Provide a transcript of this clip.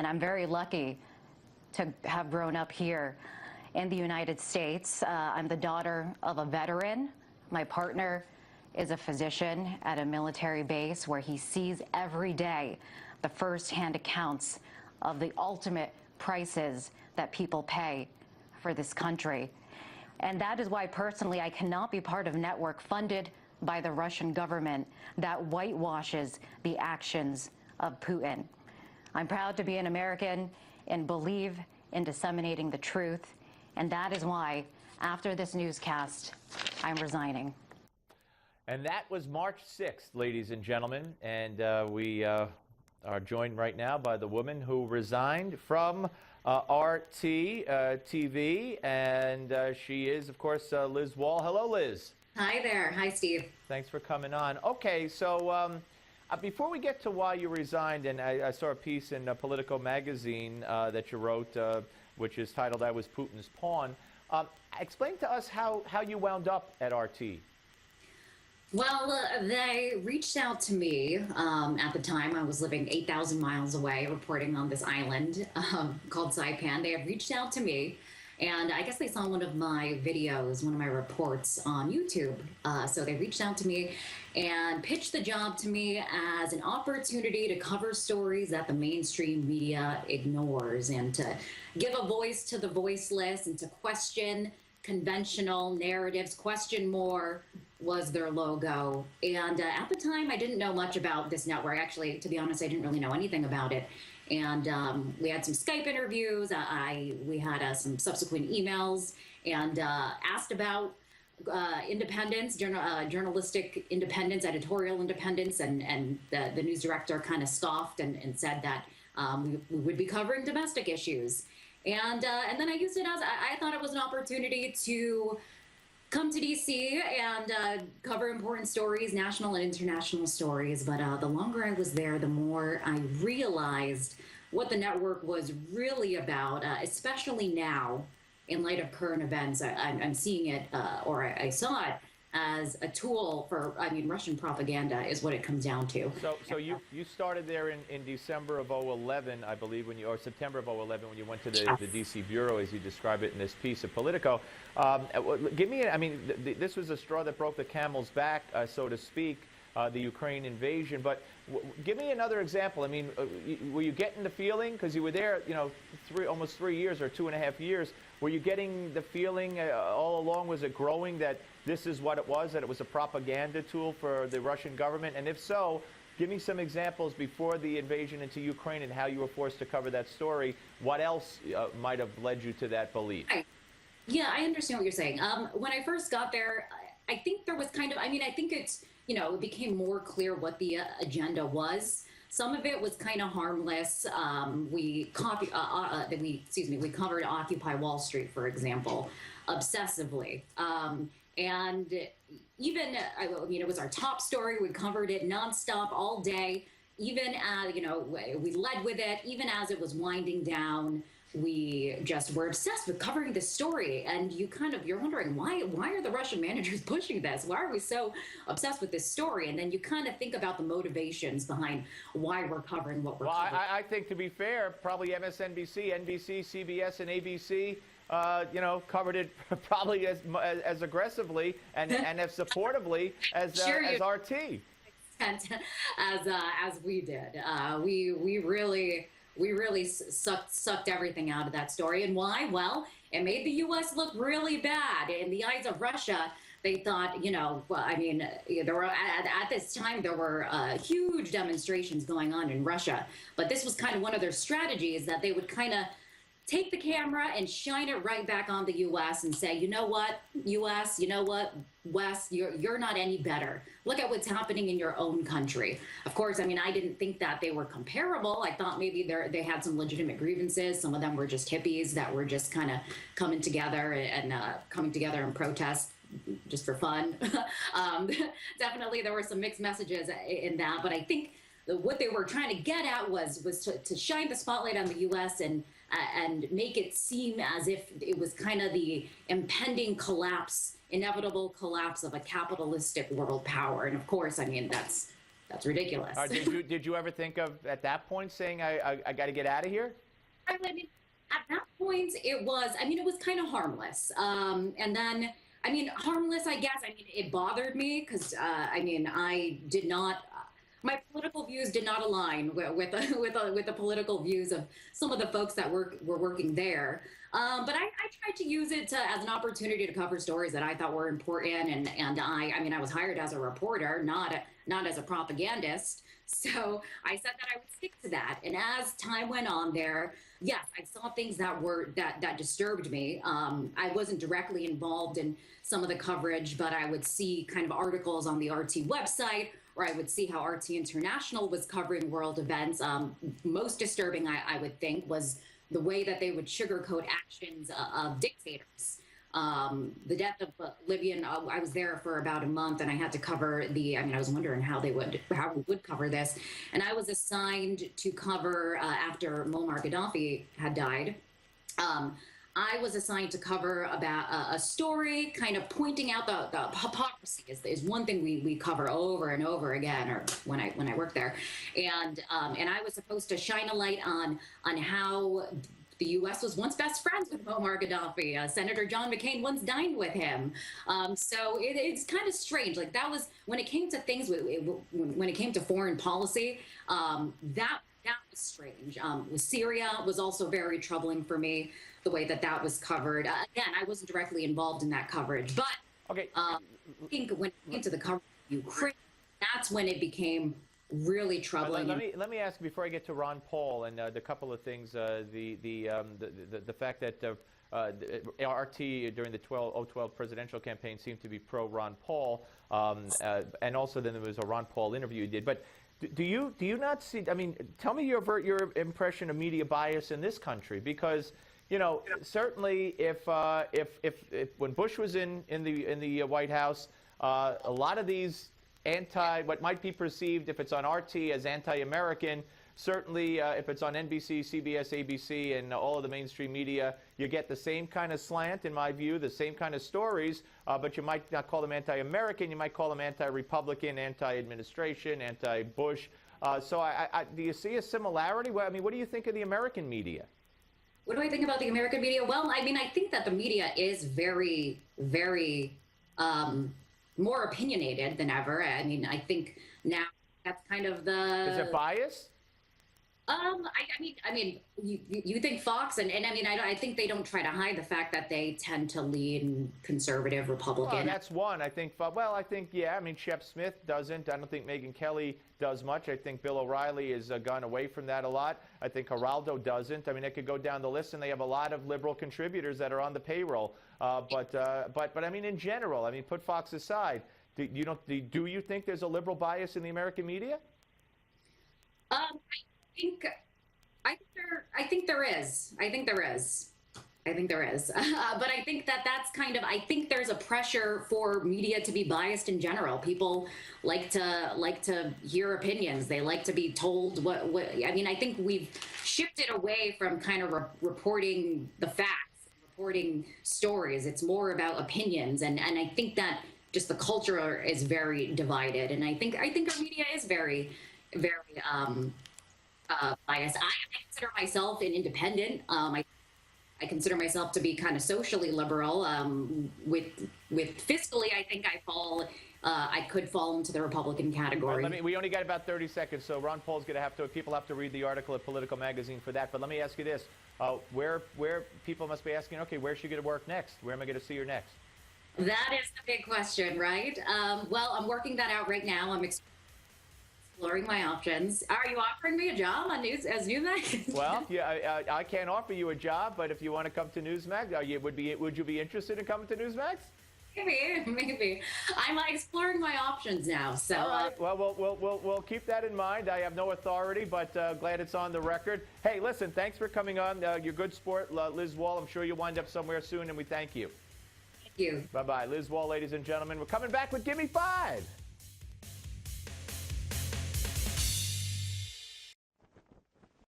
And I'm very lucky to have grown up here in the United States. I'm the daughter of a veteran. My partner is a physician at a military base where he sees every day the firsthand accounts of the ultimate prices that people pay for this country. And that is why personally I cannot be part of a network funded by the Russian government that whitewashes the actions of Putin. I'm proud to be an American and believe in disseminating the truth. And that is why, after this newscast, I'm resigning. And that was March 6th, ladies and gentlemen. And we are joined right now by the woman who resigned from RT TV. And she is, of course, Liz Wahl. Hello, Liz. Hi there. Hi, Steve. Thanks for coming on. Okay, so before we get to why you resigned, and I saw a piece in Politico magazine that you wrote, which is titled "I Was Putin's Pawn." Explain to us how you wound up at RT. Well, they reached out to me. At the time, I was living 8,000 miles away, reporting on this island called Saipan. They had reached out to me, and I guess they saw one of my videos, one of my reports on YouTube. So they reached out to me and pitched the job to me as an opportunity to cover stories that the mainstream media ignores, and to give a voice to the voiceless, and to question conventional narratives. Question more was their logo. And at the time, I didn't know much about this network. Actually, to be honest, I didn't really know anything about it. And we had some Skype interviews. We had some subsequent emails, and asked about independence, journalistic independence, editorial independence, and the news director kind of scoffed and said that we would be covering domestic issues. And then I used it as, I thought it was an opportunity to come to DC and cover important stories, national and international stories. But the longer I was there, the more I realized what the network was really about, especially now in light of current events. I'm seeing it, or I saw it, as a tool for, Russian propaganda is what it comes down to. So you started there in December of 2011, I believe, or September of 2011, when you went to the DC Bureau, as you describe it in this piece of Politico. Give me, this was a straw that broke the camel's back, so to speak, the Ukraine invasion. But give me another example. Were you getting the feeling, because you were there, almost 3 years or 2.5 years, were you getting the feeling all along, was it growing, that this is what it was, that it was a propaganda tool for the Russian government? And if so, give me some examples before the invasion into Ukraine and how you were forced to cover that story. What else might have led you to that belief? Yeah, I understand what you're saying. When I first got there, I think there was kind of, I think it's, it became more clear what the agenda was. Some of it was kind of harmless. We covered Occupy Wall Street, for example, obsessively. And even, it was our top story. We covered it nonstop all day. Even as, we led with it. Even as it was winding down, we just were obsessed with covering this story. And you're wondering, why are the Russian managers pushing this? Why are we so obsessed with this story? And then you kind of think about the motivations behind why we're covering what we're covering. I think, to be fair, probably MSNBC, NBC, CBS, and ABC covered it probably as aggressively and as supportively as RT. As we did. We really sucked everything out of that story. And why? Well, it made the U.S. look really bad. In the eyes of Russia, they thought, there were, at this time, there were huge demonstrations going on in Russia. But this was kind of one of their strategies, that they would kind of take the camera and shine it right back on the U.S. and say, you know what, U.S., you know what, West, you're not any better. Look at what's happening in your own country. Of course, I didn't think that they were comparable. I thought maybe they had some legitimate grievances. Some of them were just hippies that were just kind of coming together and protest just for fun. Definitely, there were some mixed messages in that. But I think what they were trying to get at was to shine the spotlight on the U.S. and make it seem as if it was kind of the impending collapse, inevitable collapse of a capitalistic world power. And of course, that's That's ridiculous. Did you ever think of at that point saying I got to get out of here? I mean, at that point, it was kind of harmless. And then, harmless, I guess. It bothered me because, I did not. My political views did not align with the political views of some of the folks that were working there. But I tried to use it as an opportunity to cover stories that I thought were important, and I was hired as a reporter, not as a propagandist. So I said that I would stick to that. And as time went on there, yes, I saw things that disturbed me. I wasn't directly involved in some of the coverage, but I would see kind of articles on the RT website, or I would see how RT International was covering world events. Most disturbing, I would think, was the way that they would sugarcoat actions of dictators. The death of Libyan, I was there for about a month, and I had to cover I was wondering how we would cover this. And I was assigned to cover, after Muammar Gaddafi had died, I was assigned to cover about a story, kind of pointing out the hypocrisy is one thing we cover over and over again, or when I worked there, and I was supposed to shine a light on how the U.S. was once best friends with Muammar Gaddafi. Senator John McCain once dined with him. So it's kind of strange. Like, that was when it came to things when it came to foreign policy. That was strange. With Syria was also very troubling for me, the way that was covered. Again, I wasn't directly involved in that coverage, but okay. I think when it came to the coverage of Ukraine, that's when it became really troubling. Let me ask before I get to Ron Paul and the couple of things. The fact that RT during the 2012 presidential campaign seemed to be pro Ron Paul, and also then there was a Ron Paul interview you did. But do you not see? Tell me your impression of media bias in this country, because certainly if when Bush was in the White House, a lot of these what might be perceived, if it's on RT, as anti-American, certainly if it's on NBC, CBS, ABC, and all of the mainstream media, you get the same kind of slant, in my view, the same kind of stories, but you might not call them anti-American, you might call them anti-Republican, anti-administration, anti-Bush. So do you see a similarity? What do you think of the American media? What do I think about the American media? Well, I think that the media is very, very more opinionated than ever. I think now that's kind of the... Is it biased? You think Fox, and I think they don't try to hide the fact that they tend to lean conservative, Republican. Well, that's one. I think, Shep Smith doesn't. I don't think Megyn Kelly does much. I think Bill O'Reilly has gone away from that a lot. I think Geraldo doesn't. I could go down the list, and they have a lot of liberal contributors that are on the payroll. But in general, put Fox aside. Do you think there's a liberal bias in the American media? I think there is. But I think that's kind of, I think there's a pressure for media to be biased in general. People like to hear opinions. They like to be told what I think we've shifted away from kind of reporting the facts, reporting stories. It's more about opinions. And I think that just the culture is very divided. And I think our media is very, very, biased. I consider myself an independent. I consider myself to be kind of socially liberal. With fiscally, I think I could fall into the Republican category. Right, we only got about 30 seconds, so Ron Paul's going to have to. People have to read the article at Political Magazine for that. But let me ask you this: where people must be asking, okay, where's she going to work next? Where am I going to see her next? That is the big question, right? Well, I'm working that out right now. I'm exploring my options. Are you offering me a job on Newsmax? Well, yeah, I can't offer you a job, but if you want to come to Newsmax, would you be interested in coming to Newsmax? Maybe. I'm exploring my options now. So. All right. Well, we'll keep that in mind. I have no authority, but glad it's on the record. Hey, listen, thanks for coming on. You're good sport, Liz Wahl. I'm sure you'll wind up somewhere soon, and we thank you. Thank you. Bye-bye. Liz Wahl, ladies and gentlemen. We're coming back with Gimme 5.